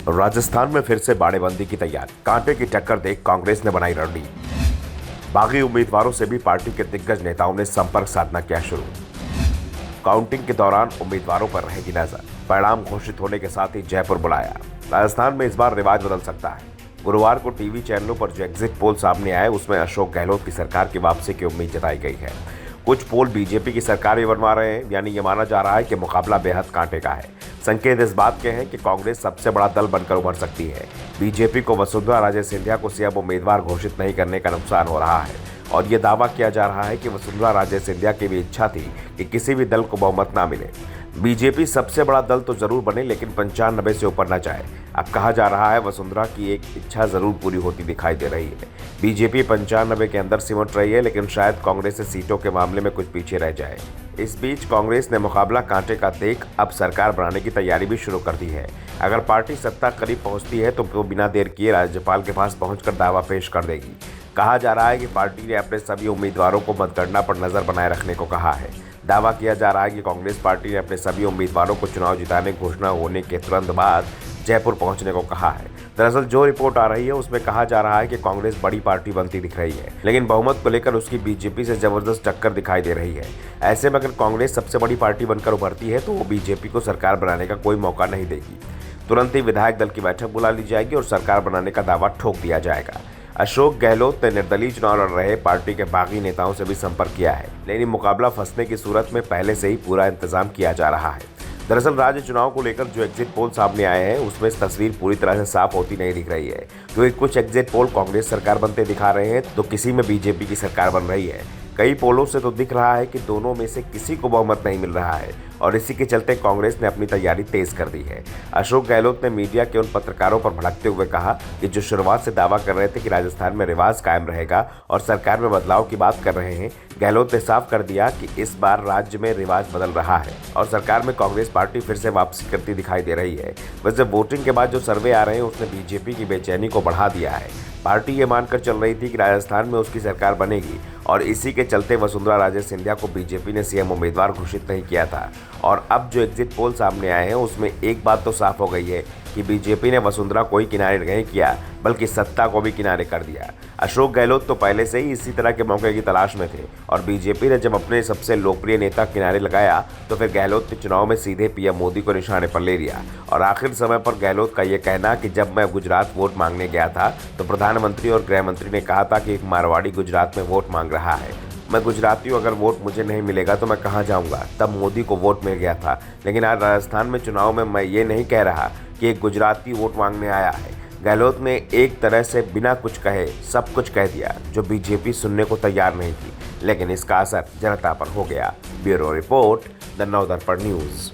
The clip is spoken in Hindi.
राजस्थान में फिर से बाड़ेबंदी की तैयारी। कांटे की टक्कर देख कांग्रेस ने बनाई रणनीति। बागी उम्मीदवारों से भी पार्टी के दिग्गज नेताओं ने संपर्क साधना किया शुरू। काउंटिंग के दौरान उम्मीदवारों पर रहेगी नजर। परिणाम घोषित होने के साथ ही जयपुर बुलाया। राजस्थान में इस बार रिवाज बदल सकता है। गुरुवार को टीवी चैनलों पर जो एग्जिट पोल सामने आए उसमें अशोक गहलोत की सरकार की वापसी की उम्मीद जताई गई है। कुछ पोल बीजेपी की सरकार भी बनवा रहे हैं, यानी ये माना जा रहा है कि मुकाबला बेहद कांटे का है। संकेत इस बात के हैं कि कांग्रेस सबसे बड़ा दल बनकर उभर सकती है। बीजेपी को वसुंधरा राजे सिंधिया को सीएम उम्मीदवार घोषित नहीं करने का नुकसान हो रहा है और ये दावा किया जा रहा है कि वसुंधरा राजे सिंधिया की भी इच्छा थी कि किसी भी दल को बहुमत ना मिले। बीजेपी सबसे बड़ा दल तो जरूर बने लेकिन 95 से ऊपर न जाए। अब कहा जा रहा है वसुंधरा की एक इच्छा जरूर पूरी होती दिखाई दे रही है। बीजेपी 95 के अंदर सिमट रही है लेकिन शायद कांग्रेस से सीटों के मामले में कुछ पीछे रह जाए। इस बीच कांग्रेस ने मुकाबला कांटे का देख अब सरकार बनाने की तैयारी भी शुरू कर दी है। अगर पार्टी सत्ता करीब पहुंचती है तो बिना देर किए राज्यपाल के पास पहुंचकर दावा पेश कर देगी। कहा जा रहा है कि पार्टी ने अपने सभी उम्मीदवारों को मतगणना पर नजर बनाए रखने को कहा है। दावा किया जा रहा है कि कांग्रेस पार्टी ने अपने सभी उम्मीदवारों को चुनाव जिताने की घोषणा होने के तुरंत बाद जयपुर पहुंचने को कहा है। दरअसल जो रिपोर्ट आ रही है उसमें कहा जा रहा है कि कांग्रेस बड़ी पार्टी बनती दिख रही है लेकिन बहुमत को लेकर उसकी बीजेपी से जबरदस्त टक्कर दिखाई दे रही है। ऐसे में अगर कांग्रेस सबसे बड़ी पार्टी बनकर उभरती है तो वो बीजेपी को सरकार बनाने का कोई मौका नहीं देगी। तुरंत ही विधायक दल की बैठक बुला ली जाएगी और सरकार बनाने का दावा ठोक दिया जाएगा। अशोक गहलोत ने निर्दलीय चुनाव लड़ रहे पार्टी के बागी नेताओं से भी संपर्क किया है, लेकिन मुकाबला फंसने की सूरत में पहले से ही पूरा इंतजाम किया जा रहा है। दरअसल राज्य चुनाव को लेकर जो एग्जिट पोल सामने आए हैं उसमें तस्वीर पूरी तरह से साफ होती नहीं दिख रही है, क्योंकि कुछ एग्जिट पोल कांग्रेस सरकार बनते दिखा रहे हैं तो किसी में बीजेपी की सरकार बन रही है। कई पोलों से तो दिख रहा है कि दोनों में से किसी को बहुमत नहीं मिल रहा है और इसी के चलते कांग्रेस ने अपनी तैयारी तेज कर दी है। अशोक गहलोत ने मीडिया के उन पत्रकारों पर भड़कते हुए कहा कि जो शुरुआत से दावा कर रहे थे कि राजस्थान में रिवाज कायम रहेगा और सरकार में बदलाव की बात कर रहे हैं, गहलोत ने साफ कर दिया कि इस बार राज्य में रिवाज बदल रहा है और सरकार में कांग्रेस पार्टी फिर से वापसी करती दिखाई दे रही है। वैसे वोटिंग के बाद जो सर्वे आ रहे हैं उसने बीजेपी की बेचैनी को बढ़ा दिया है। पार्टी ये मानकर चल रही थी कि राजस्थान में उसकी सरकार बनेगी और इसी के चलते वसुंधरा राजे सिंधिया को बीजेपी ने सीएम उम्मीदवार घोषित नहीं किया था। और अब जो एग्जिट पोल सामने आए हैं उसमें एक बात तो साफ हो गई है कि बीजेपी ने वसुंधरा को ही किनारे नहीं किया बल्कि सत्ता को भी किनारे कर दिया। अशोक गहलोत तो पहले से ही इसी तरह के मौके की तलाश में थे और बीजेपी ने जब अपने सबसे लोकप्रिय नेता किनारे लगाया तो फिर गहलोत ने चुनाव में सीधे पीएम मोदी को निशाने पर ले लिया। और आखिर समय पर गहलोत का यह कहना कि जब मैं गुजरात वोट मांगने गया था तो प्रधानमंत्री और गृह मंत्री ने कहा था कि एक मारवाड़ी गुजरात में वोट मांग रहा है, मैं गुजराती हूँ, अगर वोट मुझे नहीं मिलेगा तो मैं कहाँ जाऊँगा। तब मोदी को वोट मिल गया था। लेकिन आज राजस्थान में चुनाव में मैं ये नहीं कह रहा कि एक गुजराती वोट मांगने आया है। गहलोत ने एक तरह से बिना कुछ कहे सब कुछ कह दिया जो बीजेपी सुनने को तैयार नहीं थी, लेकिन इसका असर जनता पर हो गया। Bureau report, the Navdarpan news.